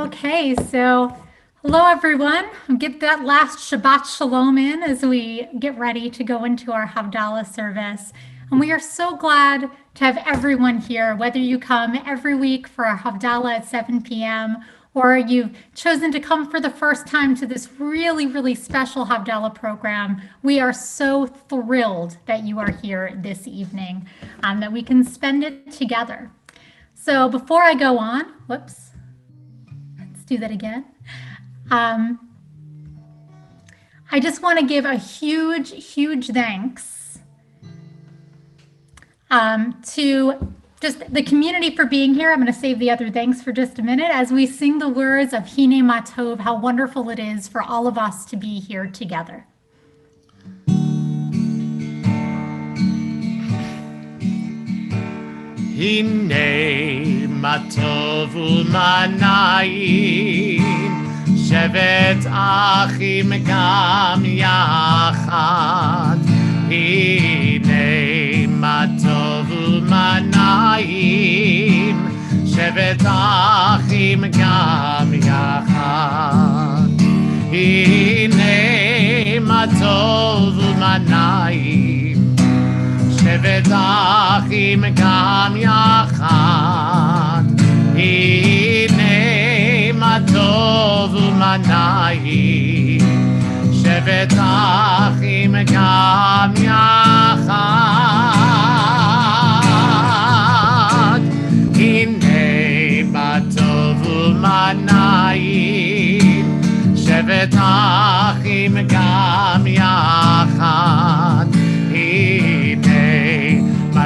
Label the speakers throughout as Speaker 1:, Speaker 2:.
Speaker 1: Okay, so hello everyone. Get that last Shabbat Shalom in as we get ready to go into our Havdalah service. And we are so glad to have everyone here, whether you come every week for our Havdalah at 7 p.m. or you've chosen to come for the first time to this really, really special Havdalah program. We are so thrilled that you are here this evening, that we can spend it together. So before I go on, whoops. Do that again. I just want to give a huge thanks to just the community for being here. I'm going to save the other thanks for just a minute as we sing the words of Hine Matov, how wonderful it is for all of us to be here together.
Speaker 2: הנה מה טוב ומה נעים, שבת אחים גם יחד. הנה מה טוב ומה נעים, שבת אחים גם יחד. הנה מה טוב ומה נעים, שבת אחים גם יחד. הנה מה טוב ומה נעים, שבת אחים גם יחד. הנה מה טוב ומה נעים, שבת אחים גם יחד.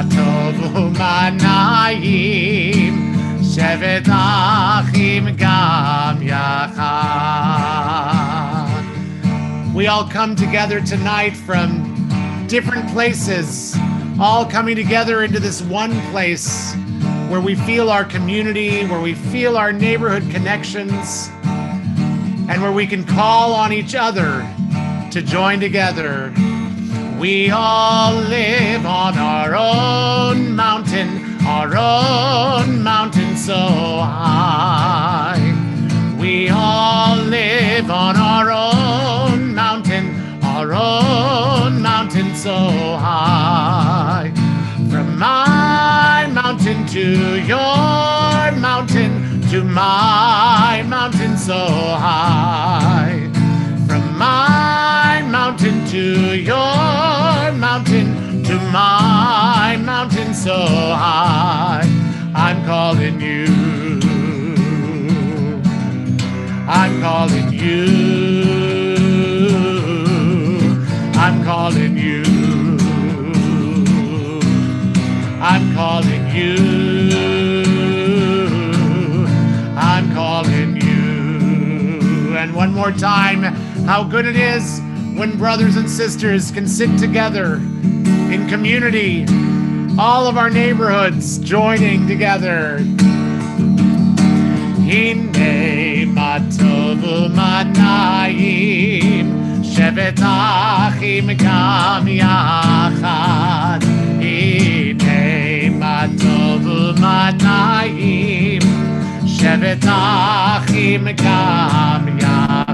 Speaker 2: טוב ומה נעים, שבת אחים גם יחד. We all come together tonight from different places, all coming together into this one place where we feel our community, where we feel our neighborhood connections, and where we can call on each other to join together. We all live on our own mountain so high. We all live on our own mountain so high. From my mountain to your mountain, to my mountain so high. From my mountain to your mountain, to my mountain so high. I'm calling you, I'm calling you, I'm calling you, I'm calling you, I'm calling you. And one more time, how good it is when brothers and sisters can sit together in community, all of our neighborhoods joining together. Hine ma tov u'ma na'im, shevet achim gam yachad. Hine ma tov u'ma na'im, shevet achim gam yachad.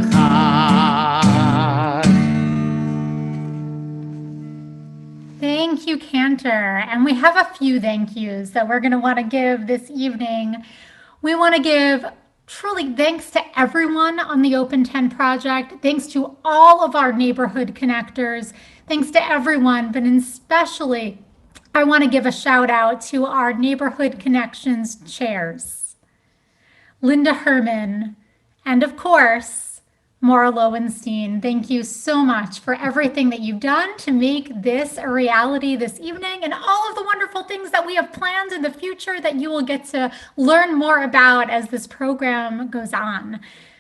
Speaker 1: Thank you, Cantor. And we have a few thank yous that we're going to want to give this evening. We want to give truly thanks to everyone on the Open 10 project. Thanks to all of our neighborhood connectors. Thanks to everyone, but especially I want to give a shout out to our neighborhood connections chairs, Linda Herman, and of course, Maura Lowenstein. Thank you so much for everything that you've done to make this a reality this evening and all of the wonderful things that we have planned in the future that you will get to learn more about as this program goes on.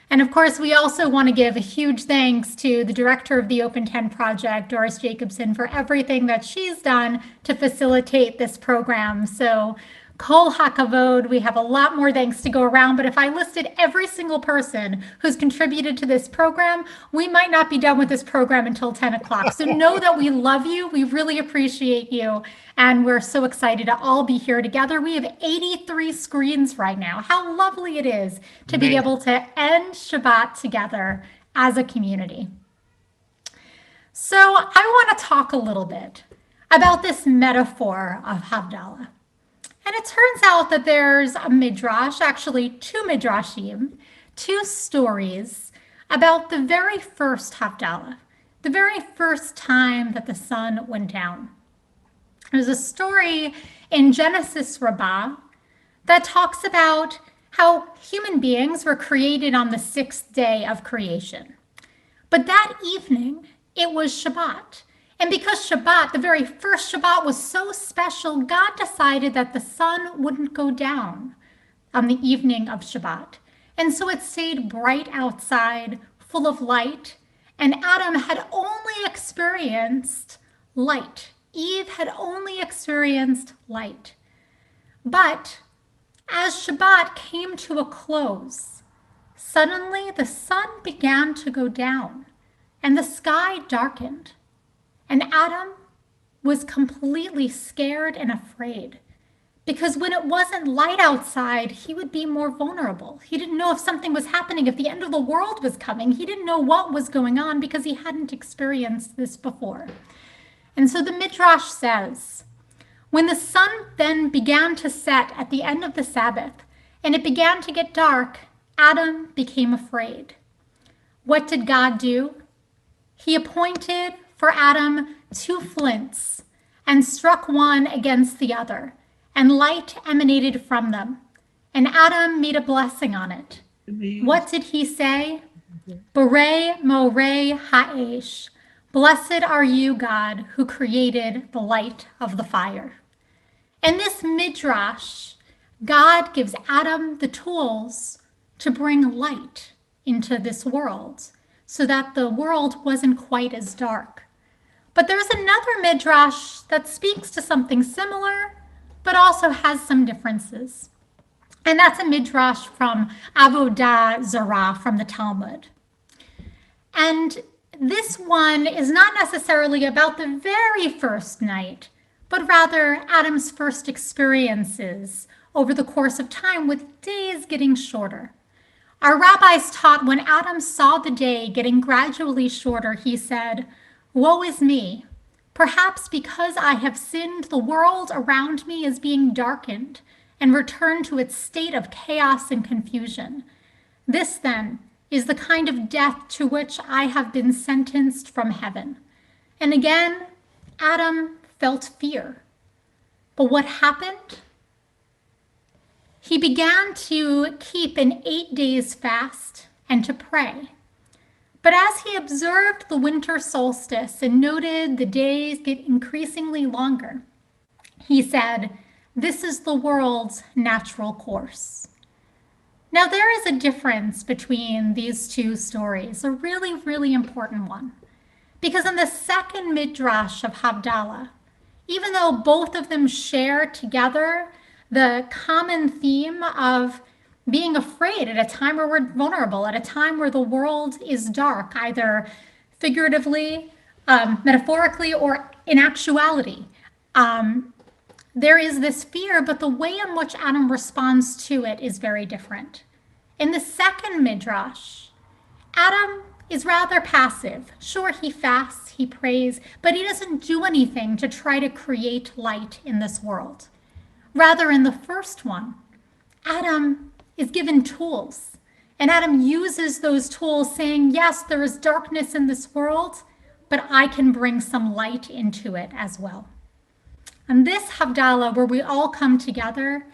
Speaker 1: And of course, we also want to give a huge thanks to the director of the Open 10 project, Doris Jacobson, for everything that she's done to facilitate this program. So Kol HaKavod, we have a lot more thanks to go around, but if I listed every single person who's contributed to this program, we might not be done with this program until 10 o'clock. So know that we love you, we really appreciate you, and we're so excited to all be here together. We have 83 screens right now. How lovely it is to be able to end Shabbat together as a community. So I want to talk a little bit about this metaphor of Havdalah. And it turns out that there's a midrash, actually two midrashim, two stories about the very first Havdalah, the very first time that the sun went down. There's a story in Genesis Rabbah that talks about how human beings were created on the sixth day of creation. But that evening, it was Shabbat. And because Shabbat, the very first Shabbat, was so special, God decided that the sun wouldn't go down on the evening of Shabbat. And so it stayed bright outside, full of light, and Adam had only experienced light. Eve had only experienced light. But as Shabbat came to a close, suddenly the sun began to go down, and the sky darkened. And Adam was completely scared and afraid because when it wasn't light outside, he would be more vulnerable. He didn't know if something was happening, if the end of the world was coming. He didn't know what was going on because he hadn't experienced this before. And so the Midrash says, when the sun then began to set at the end of the Sabbath and it began to get dark, Adam became afraid. What did God do? He appointed for Adam 2 flints and struck one against the other, and light emanated from them. And Adam made a blessing on it. What did he say? Borei morei ha'esh. Blessed are you, God, who created the light of the fire. In this midrash, God gives Adam the tools to bring light into this world so that the world wasn't quite as dark. But there's another midrash that speaks to something similar, but also has some differences. And that's a midrash from Avodah Zarah from the Talmud. And this one is not necessarily about the very first night, but rather Adam's first experiences over the course of time, with days getting shorter. Our rabbis taught when Adam saw the day getting gradually shorter, he said, "Woe is me! Perhaps because I have sinned, the world around me is being darkened and returned to its state of chaos and confusion. This, then, is the kind of death to which I have been sentenced from heaven." And again, Adam felt fear. But what happened? He began to keep an 8 days fast and to pray. But as he observed the winter solstice and noted the days get increasingly longer, he said, "This is the world's natural course." Now, there is a difference between these two stories, a really, really important one. Because in the second midrash of Havdalah, even though both of them share together the common theme of being afraid at a time where we're vulnerable, at a time where the world is dark, either figuratively, metaphorically, or in actuality, there is this fear, but the way in which Adam responds to it is very different. In the second midrash, Adam is rather passive. Sure, he fasts, he prays, but he doesn't do anything to try to create light in this world. Rather, in the first one, Adam is given tools, and Adam uses those tools saying, yes, there is darkness in this world, but I can bring some light into it as well. And this Havdalah, where we all come together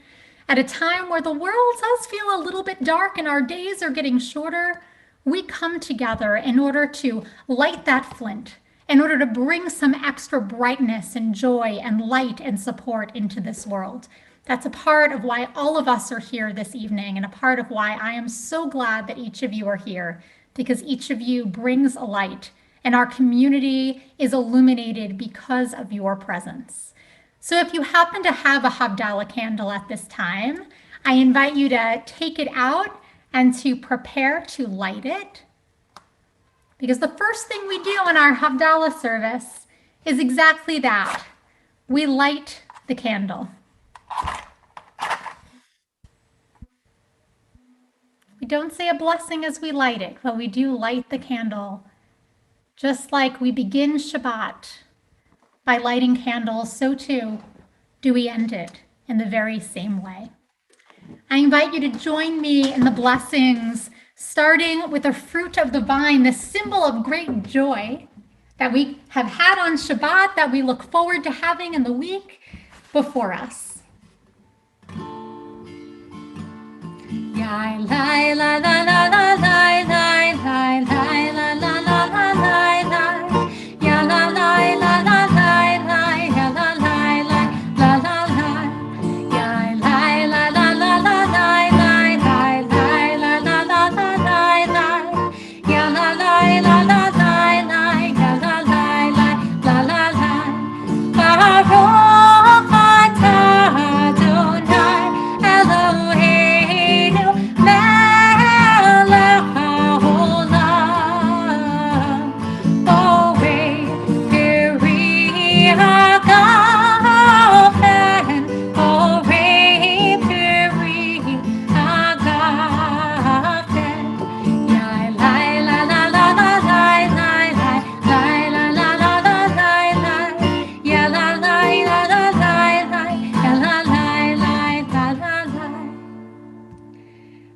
Speaker 1: at a time where the world does feel a little bit dark and our days are getting shorter, we come together in order to light that flint, in order to bring some extra brightness and joy and light and support into this world. That's a part of why all of us are here this evening, and a part of why I am so glad that each of you are here, because each of you brings a light, and our community is illuminated because of your presence. So if you happen to have a Havdalah candle at this time, I invite you to take it out and to prepare to light it. Because the first thing we do in our Havdalah service is exactly that. We light the candle. We don't say a blessing as we light it, but we do light the candle. Just like we begin Shabbat by lighting candles, so too do we end it in the very same way. I invite you to join me in the blessings, starting with the fruit of the vine, the symbol of great joy that we have had on Shabbat, that we look forward to having in the week before us.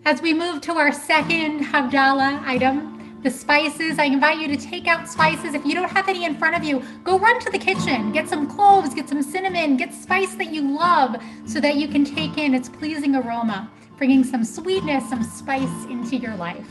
Speaker 1: As we move to our second Havdalah item, the spices, I invite you to take out spices. If you don't have any in front of you, go run to the kitchen, get some cloves, get some cinnamon, get spice that you love so that you can take in its pleasing aroma, bringing some sweetness, some spice into your life.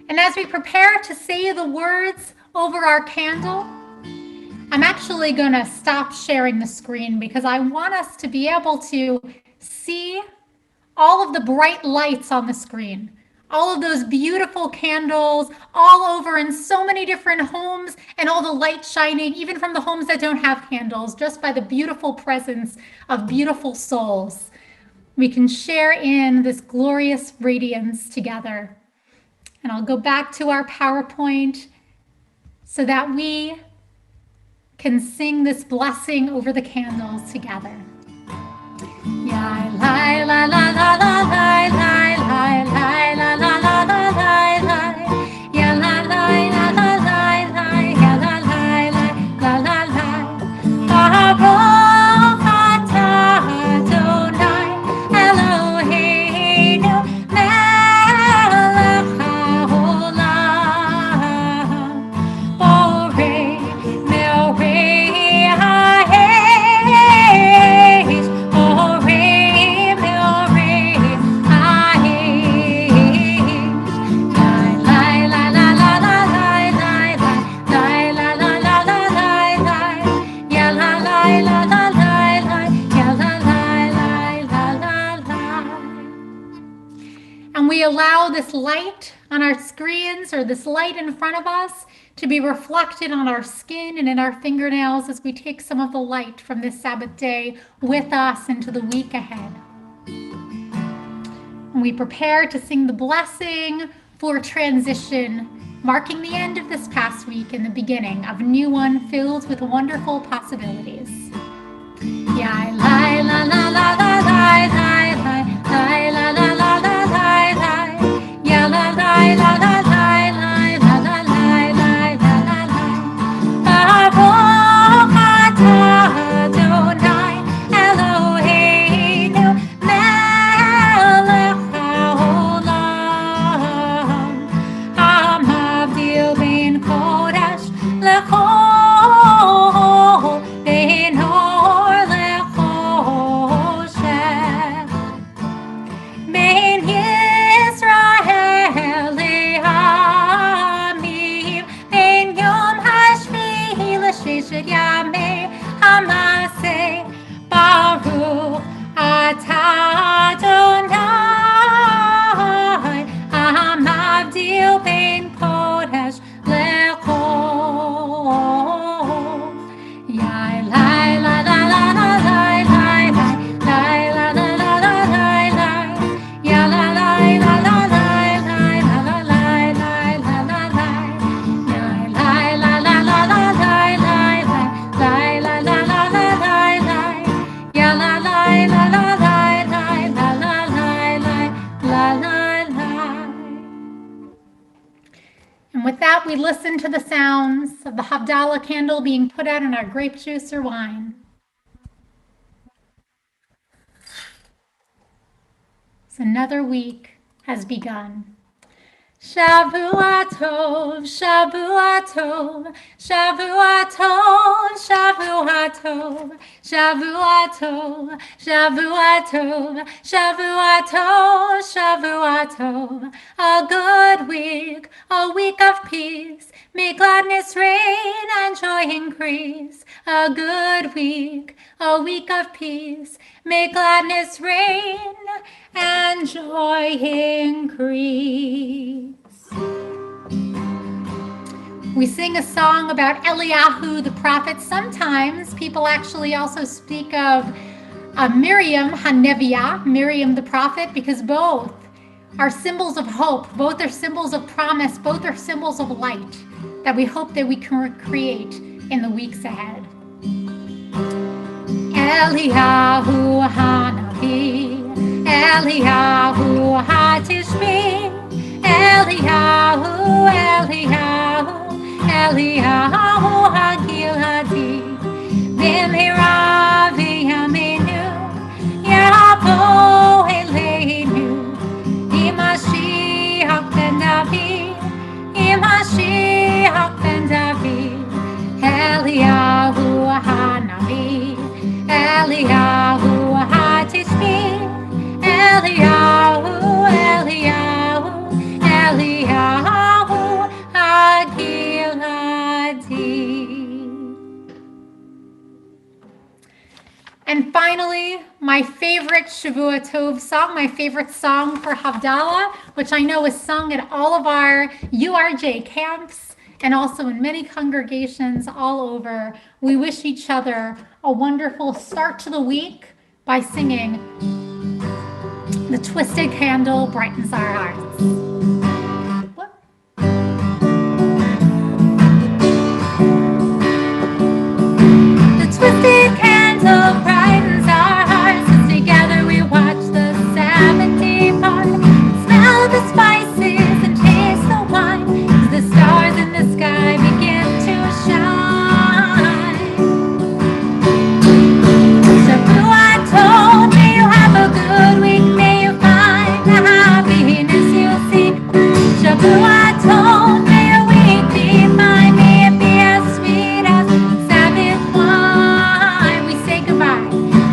Speaker 1: And as we prepare to say the words over our candle, I'm actually going to stop sharing the screen because I want us to be able to see all of the bright lights on the screen, all of those beautiful candles all over in so many different homes, and all the light shining, even from the homes that don't have candles, just by the beautiful presence of beautiful souls. We can share in this glorious radiance together. And I'll go back to our PowerPoint so that we can sing this blessing over the candles together. And we allow this light on our screens or this light in front of us to be reflected on our skin and in our fingernails as we take some of the light from this Sabbath day with us into the week ahead. And we prepare to sing the blessing for transition, marking the end of this past week and the beginning of a new one filled with wonderful possibilities. And with that, we listen to the sounds of the Havdalah candle being put out in our grape juice or wine. So another week has begun. Shavua Tov, Shavua Tov, Shavua Tov, Shavua Tov, Shavua Tov, Shavua Tov, Shavua Tov, Shavua Tov. A good week, a week of peace. May gladness reign and joy increase. A good week, a week of peace. May gladness reign and joy increase. We sing a song about Eliyahu the prophet. Sometimes people actually also speak of Miriam Haneviah, Miriam the prophet, because both are symbols of hope, both are symbols of promise, both are symbols of light that we hope that we can create in the weeks ahead. Eliyahu Hanavi, Eliyahu Hatishbi, Eliyahu, Eliyahu, Eliyahu Hagiladi, Bimhira v'yaminu, Yavo Eleinu, Imashiach ben David, Imashiach ben David, Eliyahu Hanavi, Eliyahu Hatishbi, Eliyahu, Eliyahu, Eliyahu Hagiladi. And finally, my favorite Shavua Tov song, my favorite song for Havdalah, which I know is sung at all of our URJ camps and also in many congregations all over. We wish each other a wonderful start to the week by singing The Twisted Candle Brightens Our Hearts. The twisted candle brightens our hearts as together we watch the Sabbath depart. Smell the spices and taste the wine as the stars in the sky begin to shine. Shavua Tov, may you have a good week, may you find the happiness you seek. Shavua Tov, may your week be fine, may it be as sweet as Sabbath wine. We say goodbye.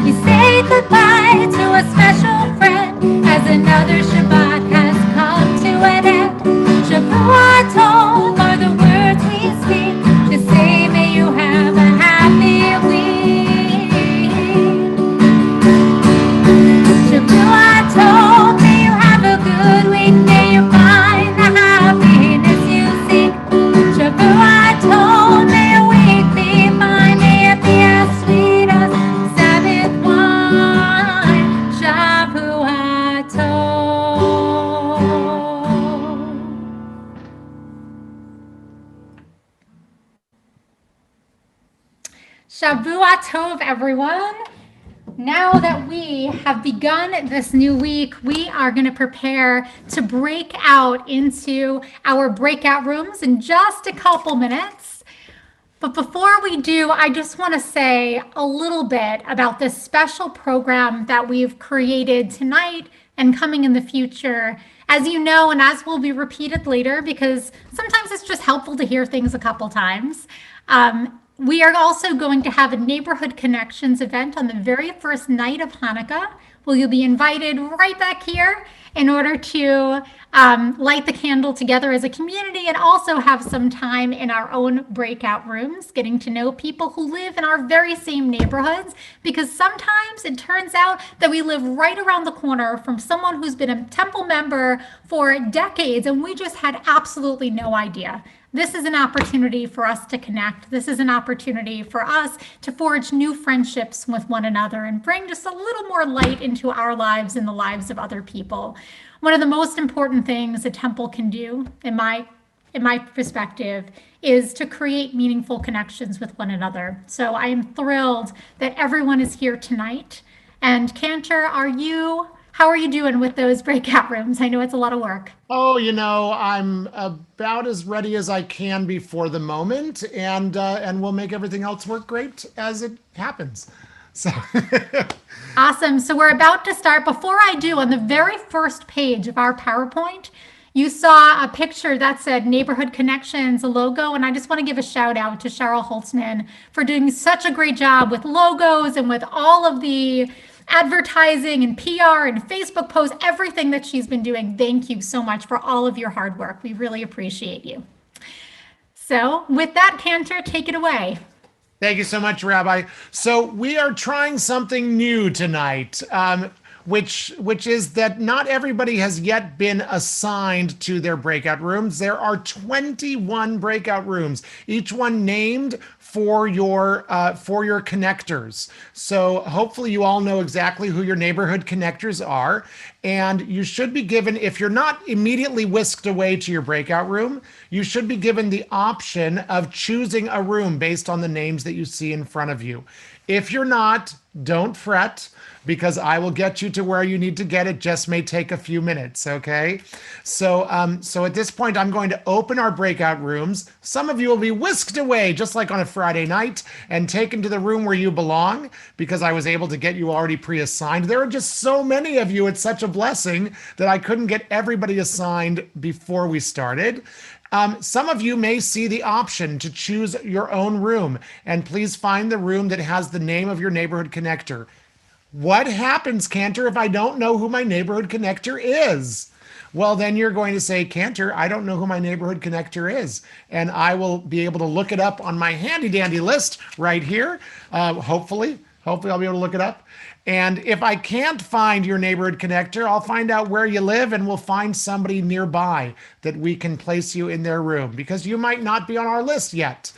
Speaker 1: We say goodbye to a special friend as another Shabbat has come to an end. Shavua Tov are the words we speak to say may you have a happy week. Shavua Tov, may you have a good week, may you find the happiness you seek. Shavua Tov, may your week be fine, may it be as sweet as Sabbath wine. Shavua Tov. Shavua Tov, everyone. Now that we have begun this new week, we are going to prepare to break out into our breakout rooms in just a couple minutes. But before we do, I just want to say a little bit about this special program that we've created tonight and coming in the future. As you know, and as will be repeated later, because sometimes it's just helpful to hear things a couple times. We are also going to have a Neighborhood Connections event on the very first night of Hanukkah. Well, you'll be invited right back here in order to light the candle together as a community and also have some time in our own breakout rooms, getting to know people who live in our very same neighborhoods. Because sometimes it turns out that we live right around the corner from someone who's been a temple member for decades, and we just had absolutely no idea. This is an opportunity for us to connect. This is an opportunity for us to forge new friendships with one another and bring just a little more light into our lives and the lives of other people. One of the most important things a temple can do, in my perspective, is to create meaningful connections with one another. So I am thrilled that everyone is here tonight. And Cantor, how are you doing with those breakout rooms? I know it's a lot of work.
Speaker 2: Oh, I'm about as ready as I can be for the moment, and we'll make everything else work great as it happens. So,
Speaker 1: Awesome. So we're about to start. Before I do, on the very first page of our PowerPoint, you saw a picture that said Neighborhood Connections, a logo. And I just want to give a shout out to Cheryl Holtzman for doing such a great job with logos and with all of the advertising and PR and Facebook posts, everything that she's been doing. Thank you so much for all of your hard work. We really appreciate you. So with that, Cantor, take it away.
Speaker 2: thank you so much, Rabbi. So we are trying something new tonight, which is that not everybody has yet been assigned to their breakout rooms. There are 21 breakout rooms, each one named for your connectors. So hopefully you all know exactly who your neighborhood connectors are, and you should be given, if you're not immediately whisked away to your breakout room, you should be given the option of choosing a room based on the names that you see in front of you. If you're not, don't fret, because I will get you to where you need to get. It just may take a few minutes, okay? So at this point, I'm going to open our breakout rooms. Some of you will be whisked away, just like on a Friday night, and taken to the room where you belong, because I was able to get you already pre-assigned. There are just so many of you. It's such a blessing that I couldn't get everybody assigned before we started. Some of you may see the option to choose your own room, and please find the room that has the name of your neighborhood connector. What happens, Cantor, if I don't know who my neighborhood connector is? Well, then you're going to say, Cantor, I don't know who my neighborhood connector is. And I will be able to look it up on my handy dandy list right here. Hopefully I'll be able to look it up. And if I can't find your neighborhood connector, I'll find out where you live and we'll find somebody nearby that we can place you in their room, because you might not be on our list yet.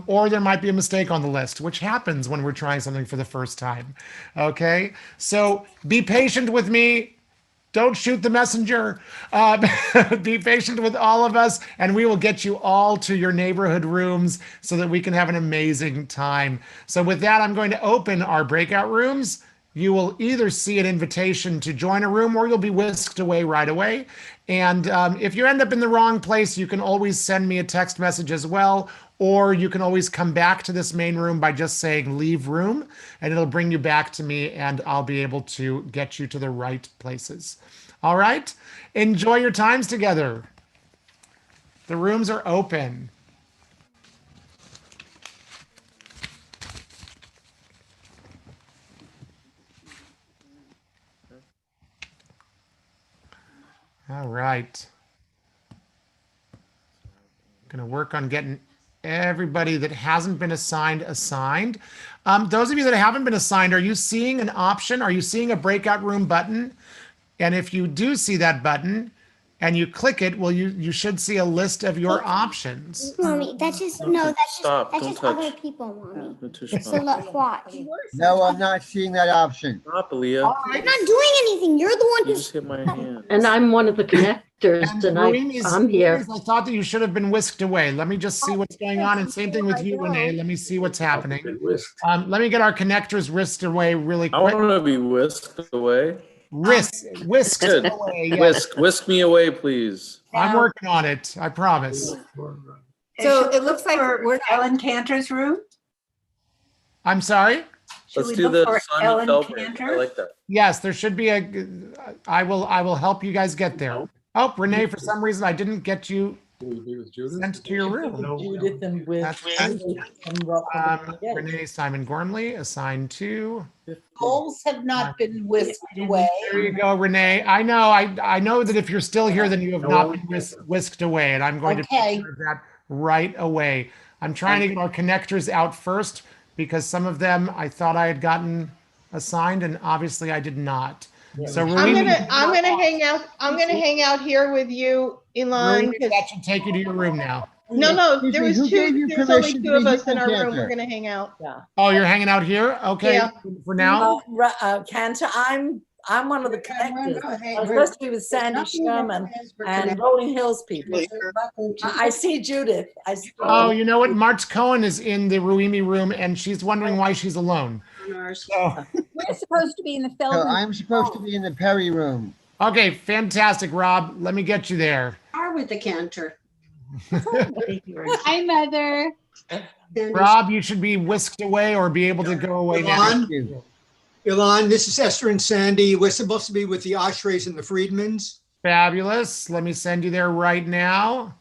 Speaker 2: Or there might be a mistake on the list, which happens when we're trying something for the first time. Okay, so be patient with me. Don't shoot the messenger. Be patient with all of us, and we will get you all to your neighborhood rooms so that we can have an amazing time. So with that, I'm going to open our breakout rooms. You will either see an invitation to join a room or you'll be whisked away right away. And if you end up in the wrong place, you can always send me a text message as well, or you can always come back to this main room by just saying leave room, and it'll bring you back to me and I'll be able to get you to the right places. All right? Enjoy your times together. The rooms are open. All right. Going to work on getting everybody that hasn't been assigned. Those of you that haven't been assigned, are you seeing an option? Are you seeing a breakout room button? And if you do see that button, and you click it, well, you should see a list of your options.
Speaker 3: Mommy, that's just
Speaker 4: Stop.
Speaker 3: that's
Speaker 4: Don't
Speaker 3: just
Speaker 4: touch.
Speaker 3: other people, Mommy.
Speaker 4: Natusha,
Speaker 3: So look, watch.
Speaker 5: No, I'm not seeing that option.
Speaker 4: Stop, Aaliyah.
Speaker 3: I'm not doing anything. You're the one
Speaker 4: You
Speaker 3: who's.
Speaker 4: just hit my hand.
Speaker 6: And I'm one of the connectors,
Speaker 2: And
Speaker 6: and I'm here.
Speaker 2: Ruimi's, I thought that you should have been whisked away. Let me just see what's going on. And same thing with you, Renee. Let me see what's happening. Let me get our connectors whisked away really
Speaker 4: I
Speaker 2: quick.
Speaker 4: want to be whisked away.
Speaker 2: Whisked
Speaker 4: Good.
Speaker 2: away. Yes.
Speaker 4: Whisk me away, please.
Speaker 2: I'm working on it. I promise.
Speaker 7: So it looks like we're Ellen Cantor's room.
Speaker 2: I'm sorry.
Speaker 7: Should
Speaker 4: Let's
Speaker 7: we
Speaker 4: do
Speaker 7: look
Speaker 4: the
Speaker 7: for
Speaker 4: Simon
Speaker 7: Ellen
Speaker 4: Feldman.
Speaker 7: Cantor?
Speaker 4: I like that.
Speaker 2: Yes, there should be I will help you guys get there. Oh, Renee, for some reason I didn't get you sent to your room.
Speaker 6: Judith and with
Speaker 2: That's Renee Simon Gormley, assigned to.
Speaker 8: Goals have not been whisked away.
Speaker 2: There you go, Renee. I know that if you're still here, then you have not been whisked away, and I'm going to take care of that right away. I'm trying to get our connectors out first because some of them I thought I had gotten assigned, and obviously I did not. So
Speaker 9: I'm gonna hang out. I'm gonna hang out here with you, Ilan.
Speaker 2: That should take you to your room now.
Speaker 9: No, there was
Speaker 5: Who gave you
Speaker 9: There's only
Speaker 5: permission
Speaker 9: two
Speaker 5: to
Speaker 9: of
Speaker 5: be
Speaker 9: us in our room.
Speaker 5: Cantor?
Speaker 9: We're gonna hang out.
Speaker 2: Oh, you're hanging out here? Okay.
Speaker 9: Yeah.
Speaker 2: For now?
Speaker 6: Cantor, I'm one of the connectors. I'm supposed to be with Sandy Sherman and Rolling Hills people. I see Judith.
Speaker 2: Oh, you know what? March Cohen is in the Ruimi room, and she's wondering why she's alone. So,
Speaker 7: We're supposed to be in the
Speaker 5: So
Speaker 7: Feldman.
Speaker 5: I'm supposed to be in the Perry room.
Speaker 2: okay, fantastic, Rob. Let me get you there.
Speaker 8: Are with the Cantor.
Speaker 7: Hi, Mother.
Speaker 2: Rob, you should be whisked away or be able to go away now.
Speaker 5: Thank you.
Speaker 10: Ilan, this is Esther and Sandy. We're supposed to be with the Oshrays and the Friedmans.
Speaker 2: Fabulous. Let me send you there right now.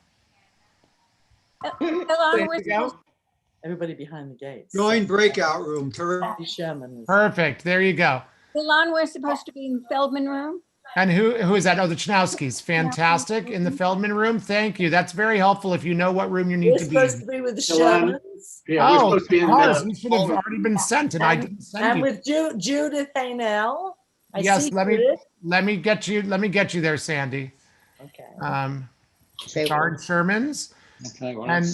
Speaker 7: Hello,
Speaker 2: There you go.
Speaker 6: Everybody behind the gates.
Speaker 10: Join breakout room.
Speaker 6: Sandy Sherman.
Speaker 2: Perfect. There you go.
Speaker 7: Ilan, we're supposed to be in the Feldman room.
Speaker 2: And who is that? Oh, the Chnowskis. Fantastic. In the Feldman room. Thank you. That's very helpful if you know what room you need
Speaker 6: We're
Speaker 2: to be
Speaker 6: supposed
Speaker 2: in.
Speaker 6: to be with the Shermans.
Speaker 2: Oh, of course. You should have already been sent, and I didn't send
Speaker 6: And
Speaker 2: you.
Speaker 6: with Judith Haynell. I
Speaker 2: Yes,
Speaker 6: see
Speaker 2: let
Speaker 6: Judith.
Speaker 2: me get you there, Sandy.
Speaker 6: Okay.
Speaker 2: Picard Shermans and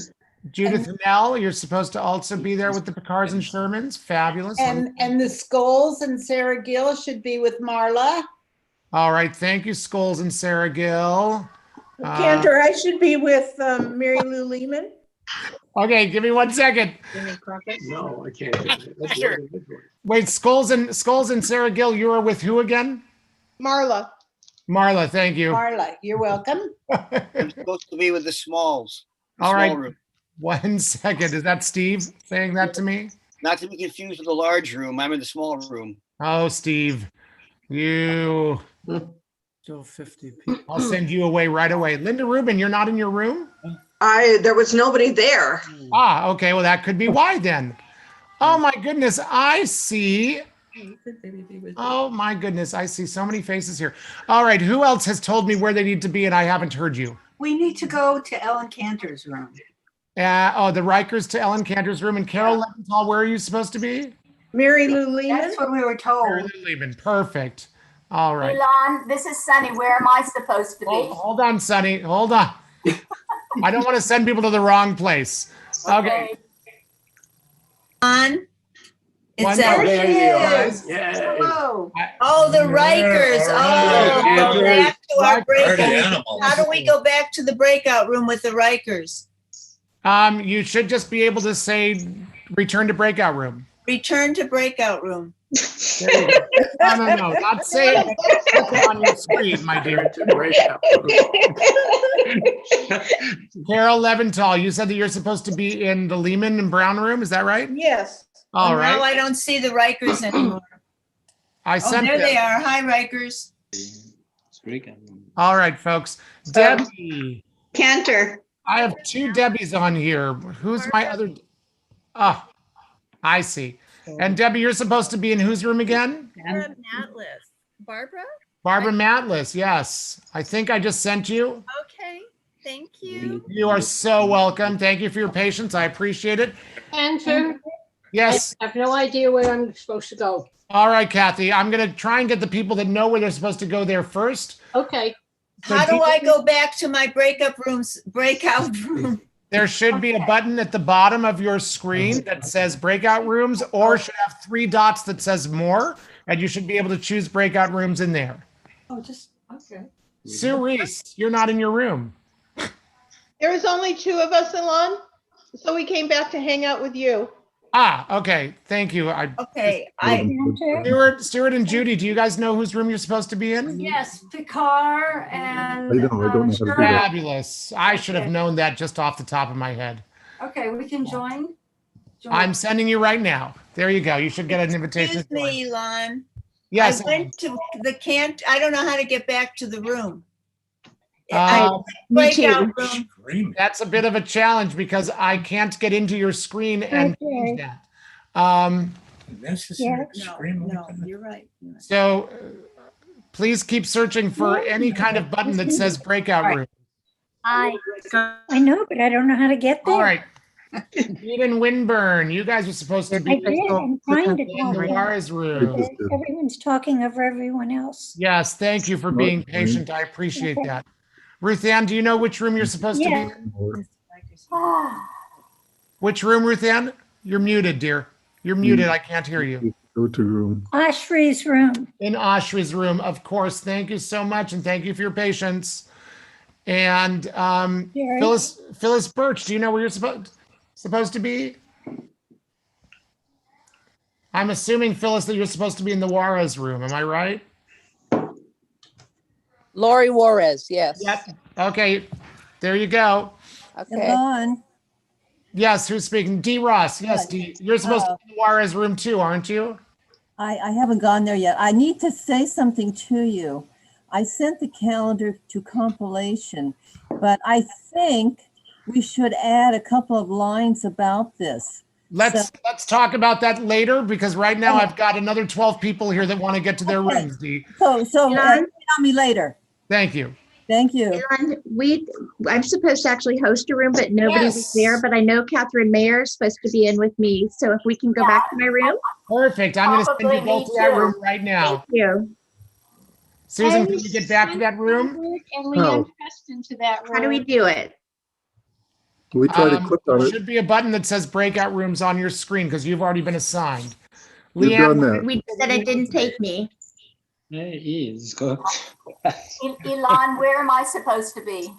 Speaker 2: Judith Nell. You're supposed to also be there with the Picards and Shermans. Fabulous.
Speaker 8: And the Scholes and Sarah Gill should be with Marla.
Speaker 2: All right, thank you, Scholes and Sarah Gill.
Speaker 9: Cantor, I should be with Mary Lou Lehman.
Speaker 2: Okay, give me 1 second.
Speaker 11: No, I can't.
Speaker 2: Wait, Scholes and Sarah Gill. You are with who again?
Speaker 9: Marla.
Speaker 2: Marla, thank you.
Speaker 8: Marla, you're welcome.
Speaker 12: I'm supposed to be with the Smalls.
Speaker 2: All right.
Speaker 12: Small room.
Speaker 2: 1 second. Is that Steve saying that to me?
Speaker 12: Not to be confused with the large room. I'm in the small room.
Speaker 2: Oh, Steve, you.
Speaker 11: Still 50 people.
Speaker 2: I'll send you away right away. Linda Rubin, you're not in your room?
Speaker 13: There was nobody there.
Speaker 2: Ah, okay. Well, that could be why then. Oh my goodness, I see. Oh my goodness, I see so many faces here. All right, who else has told me where they need to be and I haven't heard you?
Speaker 7: We need to go to Ellen Cantor's room.
Speaker 2: The Rikers to Ellen Cantor's room. And Carol Leventhal, where are you supposed to be?
Speaker 9: Mary Lou Lehman.
Speaker 7: That's what we were told.
Speaker 2: Mary Lou Lehman. Perfect. All right.
Speaker 14: Ilan, this is Sunny. Where am I supposed to be?
Speaker 2: Hold on, Sonny. Hold on. I don't want to send people to the wrong place. Okay.
Speaker 14: On.
Speaker 2: One
Speaker 14: It's
Speaker 2: more.
Speaker 14: there she is.
Speaker 7: Hello.
Speaker 14: Oh, the Rikers. Oh, go back to our breakout. How do we go back to the breakout room with the Rikers?
Speaker 2: You should just be able to say return to breakout room.
Speaker 14: Return to breakout room.
Speaker 2: There you go. No, not say it on your screen, my dear. Carol Leventhal, you said that you're supposed to be in the Lehman and Brown room. Is that right?
Speaker 9: Yes.
Speaker 2: All
Speaker 14: Now
Speaker 2: right.
Speaker 14: I don't see the Rikers anymore.
Speaker 2: I
Speaker 14: Oh,
Speaker 2: sent
Speaker 14: there
Speaker 2: them.
Speaker 14: they are. Hi, Rikers.
Speaker 2: All right, folks. Debbie.
Speaker 13: Cantor.
Speaker 2: I have 2 Debbies on here. Who's my other? Oh, I see. And Debbie, you're supposed to be in whose room again?
Speaker 14: Barbara Matlis. Barbara?
Speaker 2: Barbara Matlis, yes. I think I just sent you.
Speaker 14: Okay. Thank you.
Speaker 2: You are so welcome. Thank you for your patience. I appreciate it.
Speaker 8: Cantor,
Speaker 2: Yes.
Speaker 8: I have no idea where I'm supposed to go.
Speaker 2: All right, Kathy. I'm going to try and get the people that know where they're supposed to go there first.
Speaker 8: Okay.
Speaker 14: How do I go back to my breakout room?
Speaker 2: There should be a button at the bottom of your screen that says breakout rooms, or should have 3 dots that says more, and you should be able to choose breakout rooms in there.
Speaker 7: Oh, just, okay.
Speaker 2: Sue Reese, you're not in your room.
Speaker 9: There was only 2 of us, Ilan, so we came back to hang out with you.
Speaker 2: Ah, okay. Thank you. Stuart and Judy, do you guys know whose room you're supposed to be in?
Speaker 7: Yes, Picard and.
Speaker 15: I don't know how to do that.
Speaker 2: Fabulous. I should have known that just off the top of my head.
Speaker 7: Okay, we can join.
Speaker 2: I'm sending you right now. There you go. You should get an invitation.
Speaker 14: Excuse me, Ilan.
Speaker 2: Yes.
Speaker 14: I went to the Cantor. I don't know how to get back to the room.
Speaker 2: Me too.
Speaker 14: Breakout room.
Speaker 2: That's a bit of a challenge because I can't get into your screen and change that.
Speaker 14: No, you're right.
Speaker 2: So please keep searching for any kind of button that says breakout room.
Speaker 16: I know, but I don't know how to get there.
Speaker 2: All right. Eden Winburn, you guys are supposed to be
Speaker 16: I did. I'm trying to
Speaker 2: in Laura's room.
Speaker 16: Everyone's talking over everyone else.
Speaker 2: Yes, thank you for being patient. I appreciate that. Ruth Ann, do you know which room you're supposed to be in? Which room, Ruth Ann? You're muted, dear. You're muted. I can't hear you.
Speaker 15: Go to room.
Speaker 16: Oshri's room.
Speaker 2: In Oshri's room, of course. Thank you so much, and thank you for your patience. And Phyllis Birch, do you know where you're supposed to be? I'm assuming, Phyllis, that you're supposed to be in the Juarez room. Am I right?
Speaker 17: Lori Juarez, yes.
Speaker 2: Yep. Okay, there you go.
Speaker 17: Okay.
Speaker 2: Yes, who's speaking? D. Ross. Yes, D. You're supposed to be in the Juarez room too, aren't you?
Speaker 18: I haven't gone there yet. I need to say something to you. I sent the calendar to compilation, but I think we should add a couple of lines about this.
Speaker 2: Let's talk about that later, because right now I've got another 12 people here that want to get to their rooms, D.
Speaker 18: So tell me later.
Speaker 2: Thank you.
Speaker 18: Thank you.
Speaker 19: And I'm supposed to actually host a room, but nobody was there. But I know Catherine Mayer is supposed to be in with me. So if we can go back to my room.
Speaker 2: Perfect. I'm going to send you both to that room right now.
Speaker 19: Thank you.
Speaker 2: Susan, can you get back to that room?
Speaker 19: And Leanne Preston to that room. How do we do it?
Speaker 15: We try to click on
Speaker 2: There
Speaker 15: it.
Speaker 2: should be a button that says breakout rooms on your screen because you've already been assigned.
Speaker 15: You've done that.
Speaker 19: We said it didn't take me.
Speaker 11: Ilan,
Speaker 7: where am I supposed to be?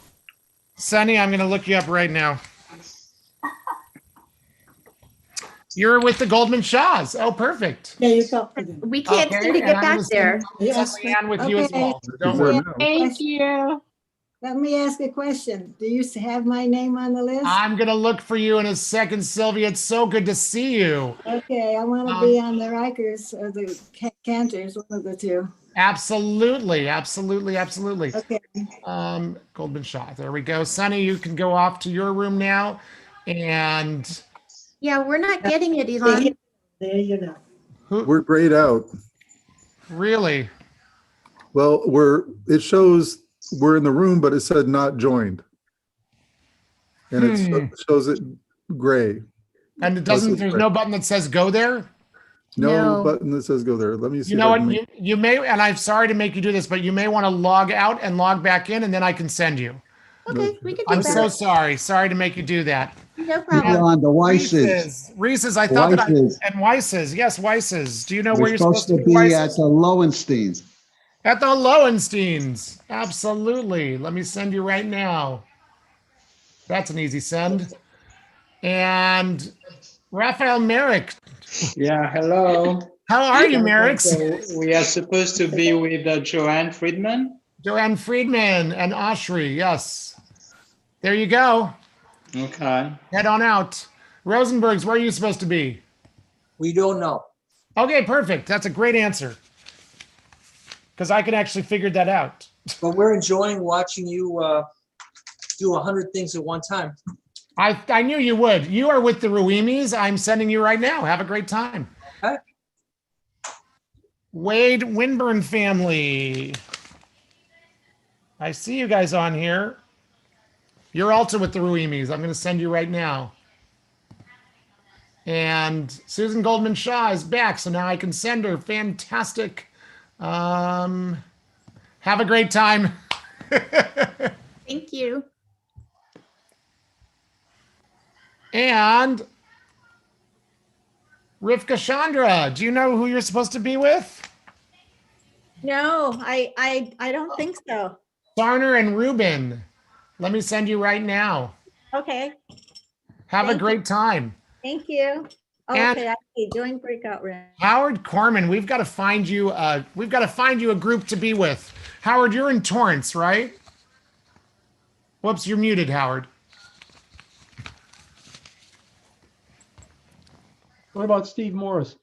Speaker 2: Sunny, I'm going to look you up right now. You're with the Goldman Shaws. Oh, perfect.
Speaker 16: There you go.
Speaker 19: We can't seem to get back there.
Speaker 2: Leanne with you as well. So don't worry.
Speaker 19: Thank you.
Speaker 20: Let me ask a question. Do you have my name on the list?
Speaker 2: I'm going to look for you in a second, Sylvia. It's so good to see you.
Speaker 20: Okay, I want to be on the Rikers or the Cantors, one of the two.
Speaker 2: Absolutely, absolutely, absolutely.
Speaker 20: Okay.
Speaker 2: Goldman Shaw. There we go. Sunny, you can go off to your room now. And
Speaker 19: yeah, we're not getting it, Ilan.
Speaker 20: There you go.
Speaker 15: We're grayed out.
Speaker 2: Really?
Speaker 15: Well, it shows we're in the room, but it said not joined. And it shows it gray.
Speaker 2: And it doesn't, there's no button that says go there?
Speaker 15: No button that says go there. Let me see.
Speaker 2: You know what? You may, and I'm sorry to make you do this, but you may want to log out and log back in, and then I can send you.
Speaker 19: Okay, we can do
Speaker 2: I'm
Speaker 19: that.
Speaker 2: so sorry. Sorry to make you do that.
Speaker 19: No problem.
Speaker 21: On the Weisses.
Speaker 2: Reese's, I thought that
Speaker 21: Weisses.
Speaker 2: and Weisses. Yes, Weisses. Do you know where
Speaker 21: We're
Speaker 2: you're
Speaker 21: supposed to be
Speaker 2: Weisses?
Speaker 21: at the Lowensteins.
Speaker 2: At the Lowensteins. Absolutely. Let me send you right now. That's an easy send. And Raphael Merrick.
Speaker 11: Yeah, hello.
Speaker 2: How are you, Merrick?
Speaker 11: So we are supposed to be with Joanne Friedman.
Speaker 2: Joanne Friedman and Oshri, yes. There you go.
Speaker 11: Okay.
Speaker 2: Head on out. Rosenberg's, where are you supposed to be?
Speaker 22: We don't know.
Speaker 2: Okay, perfect. That's a great answer. Because I can actually figure that out.
Speaker 22: But we're enjoying watching you do 100 things at one time.
Speaker 2: I knew you would. You are with the Ruimis. I'm sending you right now. Have a great time.
Speaker 22: Okay.
Speaker 2: Wade Winburn family. I see you guys on here. You're also with the Ruimis. I'm going to send you right now. And Susan Goldman Shaw is back, so now I can send her. Fantastic. Have a great time.
Speaker 7: Thank you.
Speaker 2: And Rivka Chandra, do you know who you're supposed to be with?
Speaker 8: No, I don't think so.
Speaker 2: Sarner and Ruben. Let me send you right now.
Speaker 8: Okay,
Speaker 2: Have a
Speaker 8: Thank
Speaker 2: great time.
Speaker 8: thank you.
Speaker 2: And-
Speaker 8: Okay, I see, join breakout room.
Speaker 2: Howard Corman, we've got to find you a group to be with. Howard, you're in Torrance, right? Whoops, you're muted, Howard.
Speaker 1: What about Steve Morris?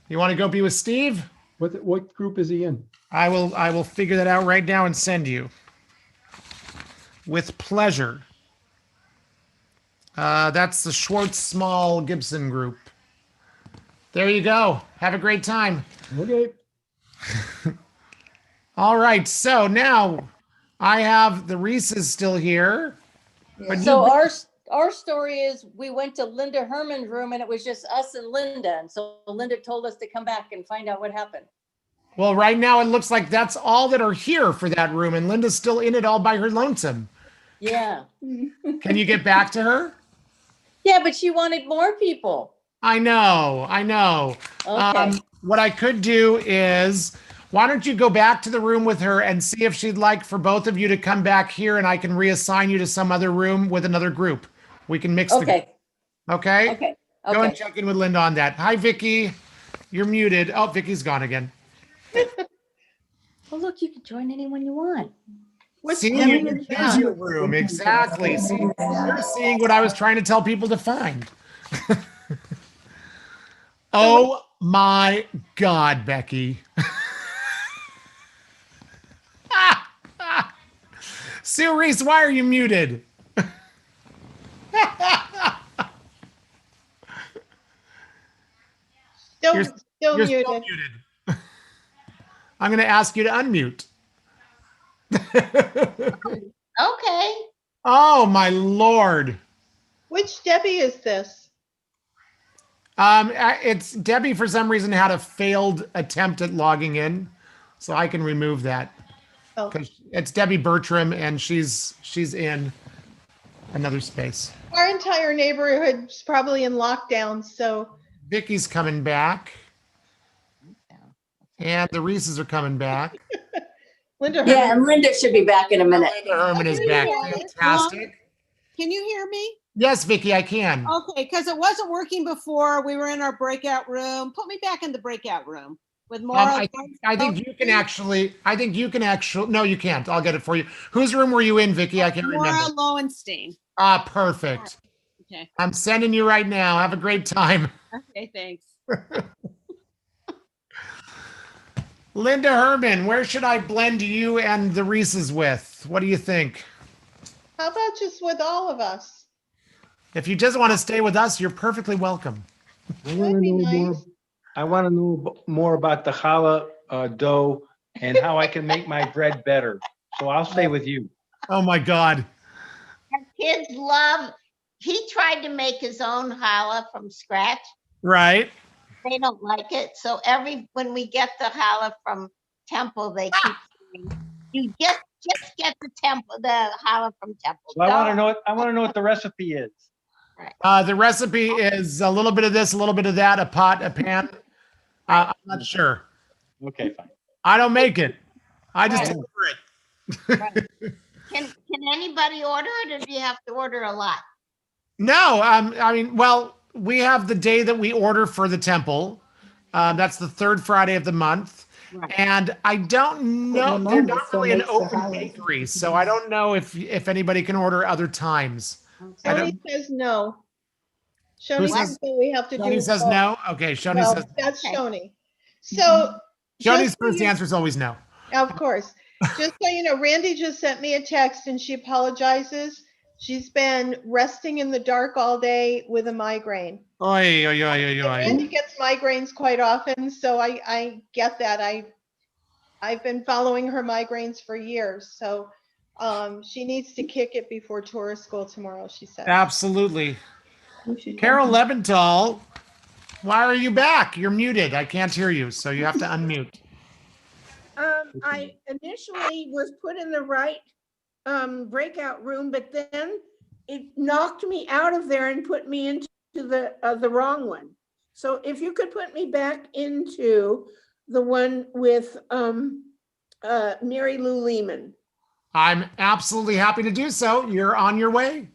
Speaker 2: You want to go be with Steve?
Speaker 1: What group is he in?
Speaker 2: I will figure that out right now and send you. With pleasure. That's the Schwartz Small Gibson group. There you go. Have a great time.
Speaker 1: Okay.
Speaker 2: All right. So now I have the Reese's still here. But
Speaker 17: So our story is we went to Linda Herman's room and it was just us and Linda. And so Linda told us to come back and find out what happened.
Speaker 2: Well, right now it looks like that's all that are here for that room, and Linda's still in it all by her lonesome.
Speaker 17: Yeah.
Speaker 2: Can you get back to her?
Speaker 17: Yeah, but she wanted more people.
Speaker 2: I know.
Speaker 17: Okay.
Speaker 2: What I could do is, why don't you go back to the room with her and see if she'd like for both of you to come back here, and I can reassign you to some other room with another group. We can mix
Speaker 17: Okay.
Speaker 2: Okay?
Speaker 17: Okay.
Speaker 2: Go and check in with Linda on that. Hi, Vicky. You're muted. Oh, Vicky's gone again.
Speaker 17: Well, look, you can join anyone you want.
Speaker 2: See, you can choose your room. Exactly. See, you're seeing what I was trying to tell people to find. Oh my God, Becky. Sue Reese, why are you muted?
Speaker 9: Still
Speaker 2: You're
Speaker 9: muted.
Speaker 2: still muted. I'm going to ask you to unmute.
Speaker 14: Okay.
Speaker 2: Oh my Lord.
Speaker 9: Which Debbie is this?
Speaker 2: It's Debbie for some reason had a failed attempt at logging in, so I can remove that.
Speaker 9: Oh.
Speaker 2: Because it's Debbie Bertram and she's in another space.
Speaker 9: Our entire neighborhood's probably in lockdown, so
Speaker 2: Vicky's coming back. And the Reeses are coming back.
Speaker 9: Linda
Speaker 17: Yeah,
Speaker 9: Herman.
Speaker 17: and Linda should be back in a minute.
Speaker 2: Linda Herman is back. Fantastic.
Speaker 3: Can you hear me?
Speaker 2: Yes, Vicky, I can.
Speaker 3: Okay, because it wasn't working before. We were in our breakout room. Put me back in the breakout room with more.
Speaker 2: I think you can actually, no, you can't. I'll get it for you. Whose room were you in, Vicky? I can't
Speaker 3: Maura
Speaker 2: remember.
Speaker 3: Lowenstein.
Speaker 2: Ah, perfect.
Speaker 3: Okay.
Speaker 2: I'm sending you right now. Have a great time.
Speaker 3: Okay, thanks.
Speaker 2: Linda Herman, where should I blend you and the Reeses with? What do you think?
Speaker 9: How about just with all of us?
Speaker 2: If you just want to stay with us, you're perfectly welcome.
Speaker 1: I want to know more. I want to know more about the challah dough and how I can make my bread better. So I'll stay with you.
Speaker 2: Oh my God.
Speaker 14: Kids love, he tried to make his own challah from scratch.
Speaker 2: Right.
Speaker 14: They don't like it. So when we get the challah from Temple, they keep saying, you just get the challah from Temple.
Speaker 1: So I want to know what the recipe is.
Speaker 2: The recipe is a little bit of this, a little bit of that, a pot, a pan. I'm not sure.
Speaker 1: Okay, fine.
Speaker 2: I don't make it. I just deliver it.
Speaker 14: Right. Can anybody order it, or do you have to order a lot?
Speaker 2: No, I mean, well, we have the day that we order for the temple. That's the third Friday of the month.
Speaker 14: Right.
Speaker 2: And I don't know, they're not really an open bakery, so I don't know if anybody can order other times.
Speaker 9: Shoni says no. Shoni says no, we have to do.
Speaker 2: Shoni says
Speaker 9: both.
Speaker 2: no? Okay, Shoni
Speaker 9: Well,
Speaker 2: says
Speaker 9: that's Shoni. So.
Speaker 2: Shoni's
Speaker 9: just so
Speaker 2: first
Speaker 9: you-
Speaker 2: answer is always no.
Speaker 9: Of course. Just so you know, Randy just sent me a text and she apologizes. She's been resting in the dark all day with a migraine.
Speaker 2: Oy, oy, oy, oy, oy.
Speaker 9: Randy gets migraines quite often, so I get that. I've been following her migraines for years, so she needs to kick it before tourist school tomorrow, she said.
Speaker 2: Absolutely. Carol Leventhal, why are you back? You're muted. I can't hear you, so you have to unmute.
Speaker 7: I initially was put in the right breakout room, but then it knocked me out of there and put me into the wrong one. So if you could put me back into the one with Mary Lou Lehman.
Speaker 2: I'm absolutely happy to do so. You're on your way.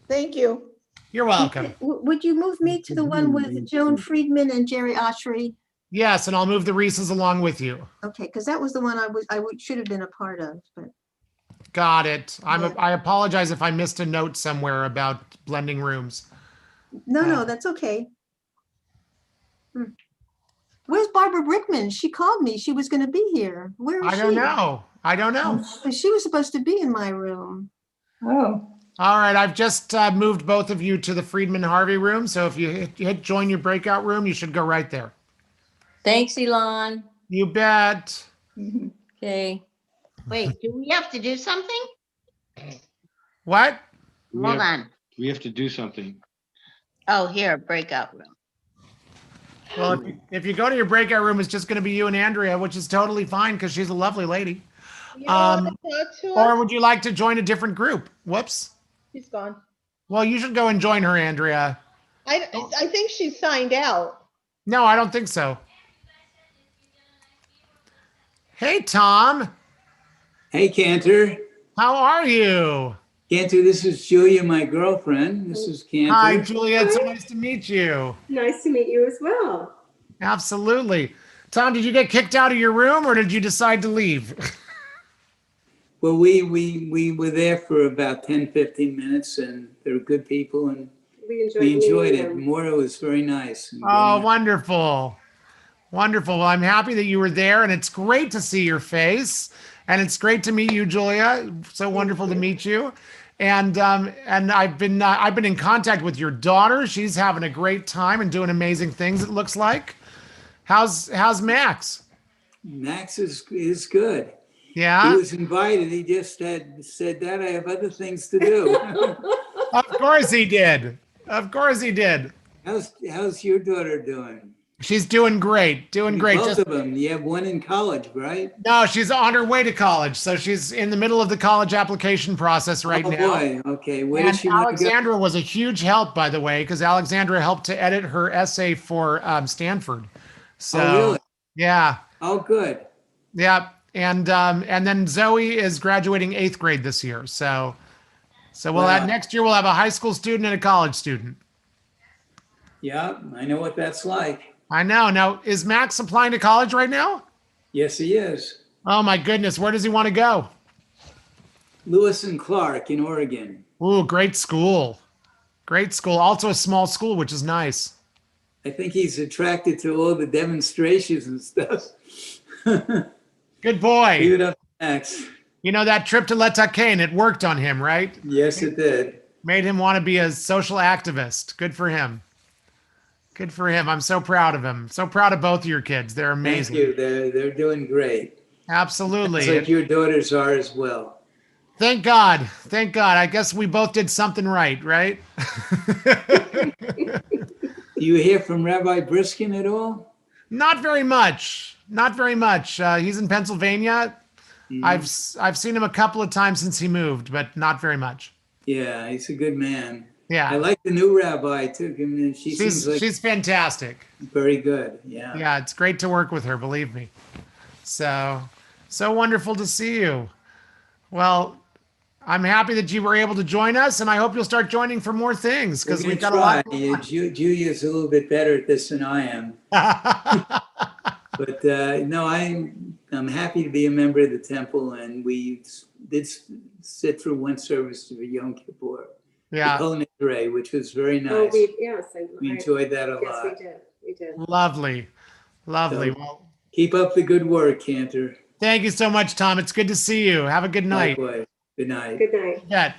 Speaker 7: Thank you.
Speaker 2: You're welcome.
Speaker 19: Would you move me to the one with Joan Friedman and Jerry Oshry?
Speaker 2: Yes, and I'll move the Reeses along with you.
Speaker 19: Okay, because that was the one should have been a part of, but.
Speaker 2: Got it. I apologize if I missed a note somewhere about blending rooms.
Speaker 19: No, that's okay. Where's Barbara Brickman? She called me. She was going to be here. Where is she?
Speaker 2: I don't know.
Speaker 19: She was supposed to be in my room.
Speaker 16: Oh.
Speaker 2: All right, I've just moved both of you to the Friedman Harvey room. So if you hit join your breakout room, you should go right there.
Speaker 17: Thanks, Ilan.
Speaker 2: You bet.
Speaker 17: Okay.
Speaker 14: Wait, do we have to do something?
Speaker 2: What?
Speaker 14: Hold on.
Speaker 1: We have to do something.
Speaker 14: Oh, here, breakout room.
Speaker 2: Well, if you go to your breakout room, it's just going to be you and Andrea, which is totally fine because she's a lovely lady. Or would you like to join a different group? Whoops.
Speaker 9: She's gone.
Speaker 2: Well, you should go and join her, Andrea.
Speaker 9: I think she signed out.
Speaker 2: No, I don't think so. Hey, Tom.
Speaker 4: Hey, Cantor.
Speaker 2: How are you?
Speaker 4: Cantor, this is Julia, my girlfriend. This is Cantor.
Speaker 2: Hi, Julia. It's so nice to meet you.
Speaker 5: Nice to meet you as well.
Speaker 2: Absolutely. Tom, did you get kicked out of your room or did you decide to leave?
Speaker 4: Well, we were there for about 10, 15 minutes, and they were good people, and we enjoyed it. Maura was very nice.
Speaker 2: Oh, wonderful. Wonderful. Well, I'm happy that you were there, and it's great to see your face. And it's great to meet you, Julia. So wonderful to meet you. And I've been in contact with your daughter. She's having a great time and doing amazing things, it looks like. How's Max?
Speaker 4: Max is good.
Speaker 2: Yeah?
Speaker 4: He was invited. He just said that I have other things to do.
Speaker 2: Of course he did. Of course he did.
Speaker 4: How's your daughter doing?
Speaker 2: She's doing great. Doing great.
Speaker 4: Both of them. You have one in college, right?
Speaker 2: No, she's on her way to college. So she's in the middle of the college application process right now.
Speaker 4: Oh boy. Okay. Where
Speaker 2: And
Speaker 4: does she want to go?
Speaker 2: Alexandra was a huge help, by the way, because Alexandra helped to edit her essay for Stanford. So,
Speaker 4: Oh, really?
Speaker 2: Yeah.
Speaker 4: Oh, good.
Speaker 2: Yeah. And then Zoe is graduating 8th grade this year. So we'll have next year we'll have a high school student and a college student.
Speaker 4: Yeah, I know what that's like.
Speaker 2: I know. Now, is Max applying to college right now?
Speaker 4: Yes, he is.
Speaker 2: Oh my goodness, where does he want to go?
Speaker 4: Lewis and Clark in Oregon.
Speaker 2: Ooh, great school. Great school. Also a small school, which is nice.
Speaker 4: I think he's attracted to all the demonstrations and stuff.
Speaker 2: Good boy.
Speaker 4: Give it up, Max.
Speaker 2: You know, that trip to Letake, it worked on him, right?
Speaker 4: Yes, it did.
Speaker 2: Made him want to be a social activist. Good for him. Good for him. I'm so proud of him. So proud of both of your kids. They're amazing.
Speaker 4: Thank you. They're doing great.
Speaker 2: Absolutely.
Speaker 4: It's like your daughters are as well.
Speaker 2: Thank God. Thank God. I guess we both did something right, right?
Speaker 4: Do you hear from Rabbi Briskin at all?
Speaker 2: Not very much. Not very much. He's in Pennsylvania.
Speaker 4: Mm-hmm.
Speaker 2: I've seen him a couple of times since he moved, but not very much.
Speaker 4: Yeah, he's a good man.
Speaker 2: Yeah.
Speaker 4: I like the new rabbi too. I mean,
Speaker 2: She's fantastic.
Speaker 4: Very good. Yeah.
Speaker 2: Yeah, it's great to work with her, believe me. So wonderful to see you. Well, I'm happy that you were able to join us, and I hope you'll start joining for more things because we've got a lot.
Speaker 4: Julia's a little bit better at this than I am. But no, I'm happy to be a member of the temple, and we did sit through one service of Yom Kippur.
Speaker 2: Yeah.
Speaker 4: The Kol, which was very nice.
Speaker 5: Oh,
Speaker 4: we enjoyed that a lot.
Speaker 5: Yes, we did.
Speaker 2: Lovely. Lovely.
Speaker 4: So,
Speaker 2: well,
Speaker 4: keep up the good work, Cantor.
Speaker 2: Thank you so much, Tom. It's good to see you. Have a good night.
Speaker 4: Likewise. Good night.
Speaker 5: Good night.
Speaker 2: Yeah.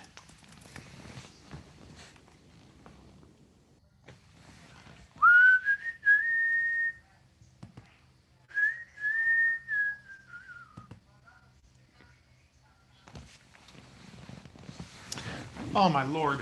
Speaker 2: Oh my Lord.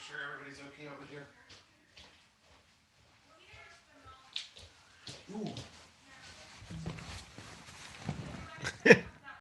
Speaker 2: sure everybody's okay over here. Ooh.